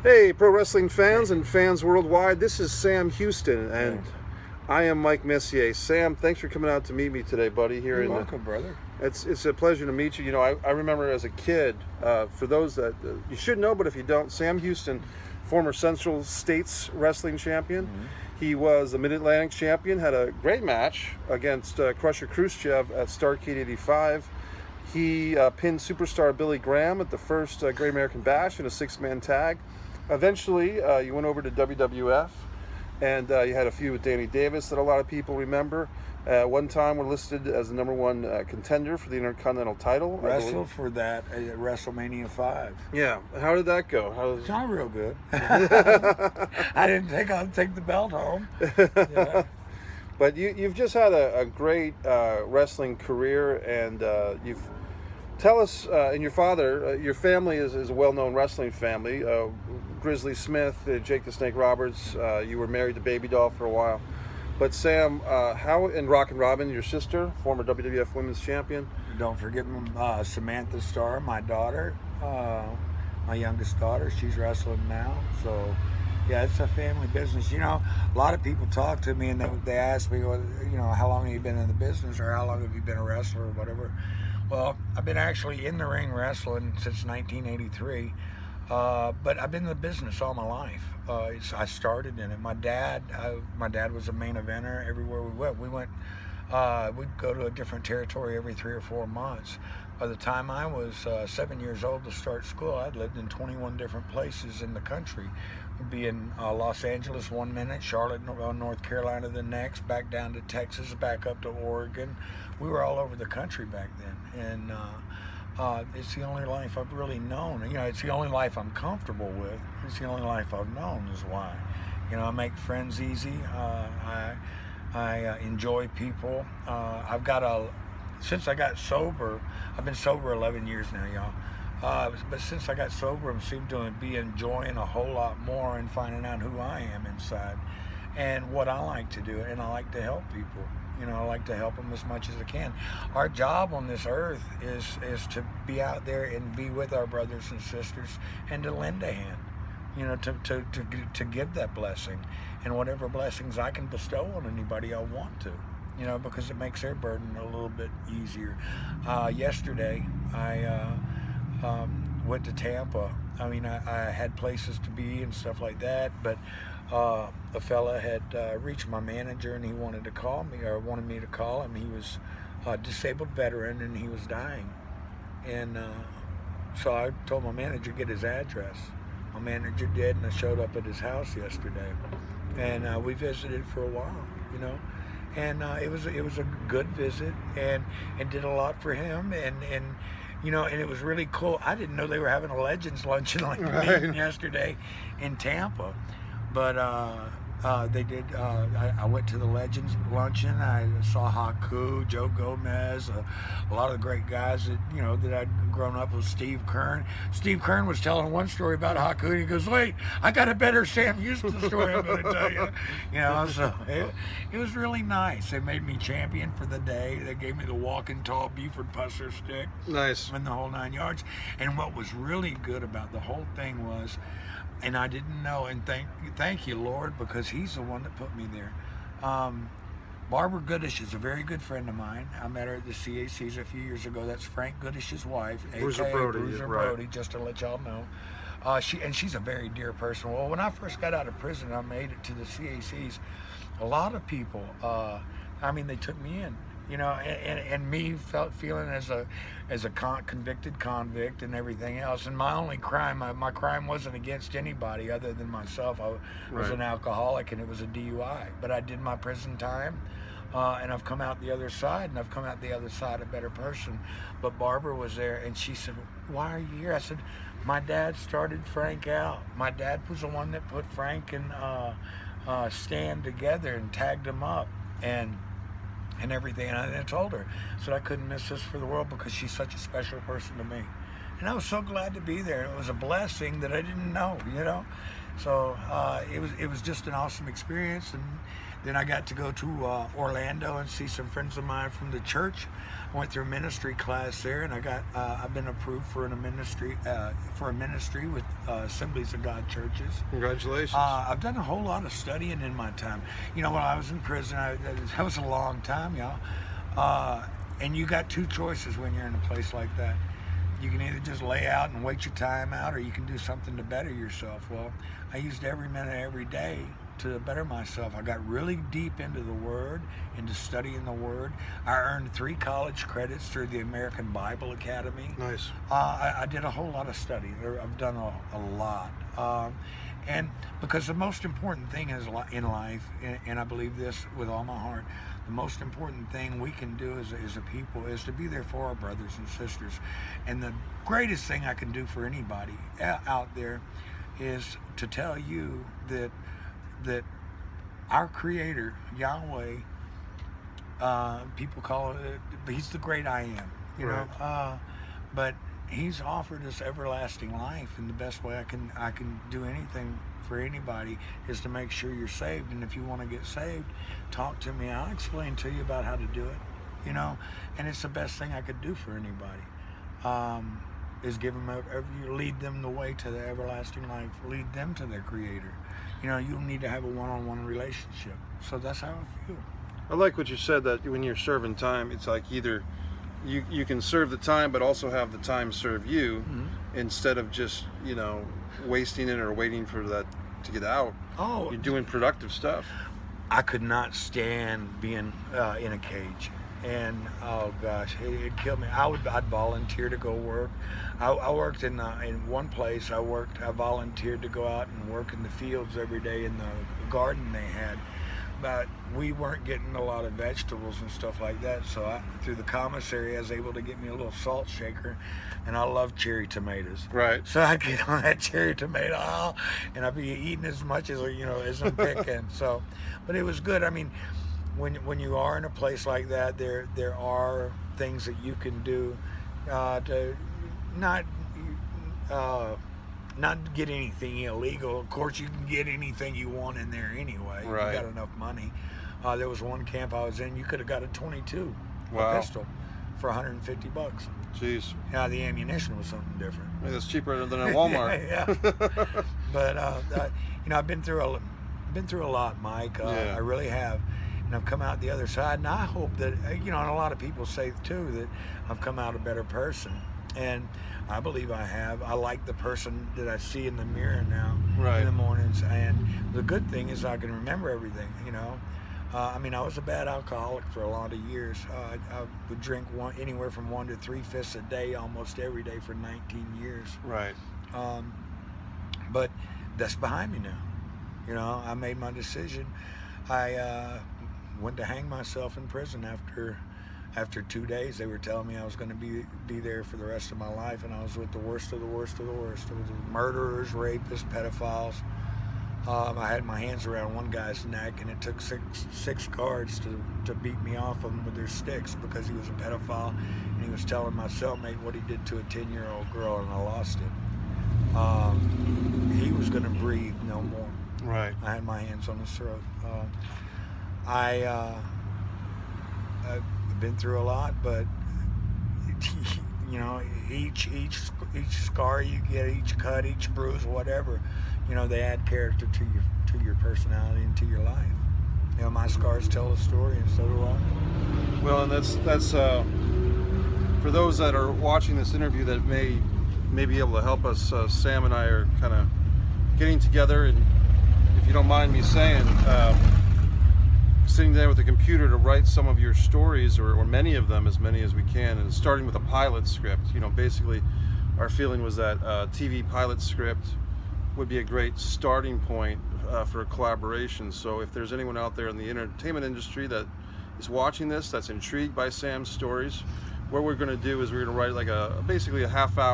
Hey, pro wrestling fans and fans worldwide, this is Sam Houston, and I am Mike Messier. Sam, thanks for coming out to meet me today, buddy. You're welcome, brother. It's a pleasure to meet you. You know, I remember as a kid, for those that you should know, but if you don't, Sam Houston, former Central States wrestling champion. He was the Mid-Atlantic champion, had a great match against Crusher Khrushchev at Starrcade 85. He pinned superstar Billy Graham at the first Great American Bash in a six-man tag. Eventually, you went over to WWF, and you had a feud with Danny Davis that a lot of people remember. One time, we're listed as the #1 contender for the Intercontinental title. Wrestled for that at WrestleMania 5. Yeah. How did that go? It's not real good. I didn't think I'd take the belt home. Yeah. But you've just had a great wrestling career, and you've tell us. And your father, your family is a well-known wrestling family. Grizzly Smith, Jake the Snake Roberts. You were married to Baby Doll for a while. But Sam, how and Rockin' Robin, your sister, former WWF Women's Champion. Don't forget Samantha Starr, my daughter, my youngest daughter. She's wrestling now. So, yeah, it's a family business. You know, a lot of people talk to me and they ask me, well, you know, how long have you been in the business or how long have you been a wrestler or whatever. Well, I've been actually in the ring wrestling since 1983. But I've been in the business all my life. I started in it. My dad was a main eventer everywhere we went. We'd go to a different territory every 3 or 4 months. By the time I was 7 years old to start school, I'd lived in 21 different places in the country. We'd be in Los Angeles 1 minute, Charlotte, North Carolina the next, back down to Texas, back up to Oregon. We were all over the country back then. And it's the only life I've really known. You know, it's the only life I'm comfortable with. It's the only life I've known is why. You know, I make friends easy. I enjoy people. Since I got sober, I've been sober 11 years now, y'all. But since I got sober, I seem to be enjoying a whole lot more and finding out who I am inside and what I like to do. And I like to help people. You know, I like to help them as much as I can. Our job on this earth is to be out there and be with our brothers and sisters and to lend a hand, you know, to give that blessing and whatever blessings I can bestow on anybody I want to, you know, because it makes their burden a little bit easier. Yesterday, I went to Tampa. I mean, I had places to be and stuff like that, but a fella had reached my manager and he wanted to call me, or wanted me to call him. He was a disabled veteran and he was dying. And so I told my manager to get his address. My manager did, and I showed up at his house yesterday. And we visited for a while, you know. And it was a good visit and did a lot for him. And you know, and it was really cool. I didn't know they were having a Legends luncheon like yesterday in Tampa. But they did. I went to the Legends luncheon. I saw Haku, Joe Gomez, a lot of the great guys that I'd grown up with. Steve Kern. Steve Kern was telling one story about Haku, and he goes, "Wait, I got a better Sam Houston story I'm going to tell you." You know, so it was really nice. They made me champion for the day. They gave me the walking tall Buford Pusser stick. Nice. And the whole 9 yards. And what was really good about the whole thing was, and I didn't know, and thank you, Lord, because he's the one that put me there. Barbara Goodish is a very good friend of mine. I met her at the CACs a few years ago. That's Frank Goodish's wife, Bruiser Brody, just to let y'all know. She's a very dear person. Well, when I first got out of prison, I made it to the CACs. A lot of people, they took me in. You know, and me feeling as a convicted convict and everything else. And my only crime, my crime wasn't against anybody other than myself. I was an alcoholic and it was a DUI. But I did my prison time, and I've come out the other side, and I've come out the other side a better person. But Barbara was there, and she said, "Why are you here?" I said, "My dad started Frank out. My dad was the one that put Frank and Stan together and tagged them up." And everything, and I told her, I said I couldn't miss this for the world because she's such a special person to me. And I was so glad to be there. It was a blessing that I didn't know, you know. So it was just an awesome experience. And then I got to go to Orlando and see some friends of mine from the church. I went through a ministry class there, and I've been approved for a ministry with Assemblies of God churches. Congratulations. I've done a whole lot of studying in my time. You know, when I was in prison, that was a long time, y'all. And you got two choices when you're in a place like that. You can either just lay out and wait your time out, or you can do something to better yourself. Well, I used every minute, every day to better myself. I got really deep into the Word, into studying the Word. I earned 3 college credits through the American Bible Academy. Nice. I did a whole lot of study. I've done a lot. And because the most important thing is in life, and I believe this with all my heart, the most important thing we can do as a people is to be there for our brothers and sisters. And the greatest thing I can do for anybody out there is to tell you that our Creator, Yahweh, people call it, He's the great I am, you know. But He's offered us everlasting life, and the best way I can do anything for anybody is to make sure you're saved. And if you want to get saved, talk to me. I'll explain to you about how to do it, you know. And it's the best thing I could do for anybody, is give them lead them the way to the everlasting life, lead them to their Creator. You know, you need to have a one-on-one relationship. So that's how I feel. I like what you said, that when you're serving time, it's like either you can serve the time, but also have the time serve you, instead of just, you know, wasting it or waiting for that to get out. Oh, you're doing productive stuff. I could not stand being in a cage, and oh gosh, it killed me. I'd volunteer to go work. I worked in one place. I volunteered to go out and work in the fields every day in the garden they had. But we weren't getting a lot of vegetables and stuff like that, so through the commissary I was able to get me a little salt shaker, and I love cherry tomatoes. Right. So I get on that cherry tomato, and I'd be eating as much as, you know, as I'm picking. So, but it was good. I mean, when you are in a place like that, there are things that you can do to not get anything illegal. Of course, you can get anything you want in there anyway. Right. You got enough money. There was one camp I was in, you could have got a 22, wow, a pistol, for $150. Jeez. Yeah, the ammunition was something different. I mean, that's cheaper than at Walmart. Yeah. But you know, I've been through a lot, Mike. Yeah. I really have. And I've come out the other side, and I hope that, you know, and a lot of people say too that I've come out a better person. And I believe I have. I like the person that I see in the mirror now, right, in the mornings. And the good thing is I can remember everything, you know. I mean, I was a bad alcoholic for a lot of years. I would drink anywhere from 1 to 3 fists a day, almost every day for 19 years. Right. But that's behind me now. You know, I made my decision. I went to hang myself in prison after 2 days. They were telling me I was going to be there for the rest of my life, and I was with the worst of the worst of the worst. It was murderers, rapists, pedophiles. I had my hands around one guy's neck, and it took six guards to beat me off him with their sticks because he was a pedophile, and he was telling my cellmate what he did to a 10-year-old girl, and I lost it. He was going to breathe no more. Right. I had my hands on his throat. I've been through a lot, but you know, each scar you get, each cut, each bruise, whatever, you know, they add character to your personality and to your life. You know, my scars tell a story, and so do I. Well, and that's for those that are watching this interview that may be able to help us. Sam and I are kind of getting together, and if you don't mind me saying, sitting there with a computer to write some of your stories, or many of them, as many as we can, and starting with a pilot script. You know, basically our feeling was that TV pilot script would be a great starting point for a collaboration. So if there's anyone out there in the entertainment industry that is watching this, that's intrigued by Sam's stories, what we're going to do is we're going to write like basically a half-hour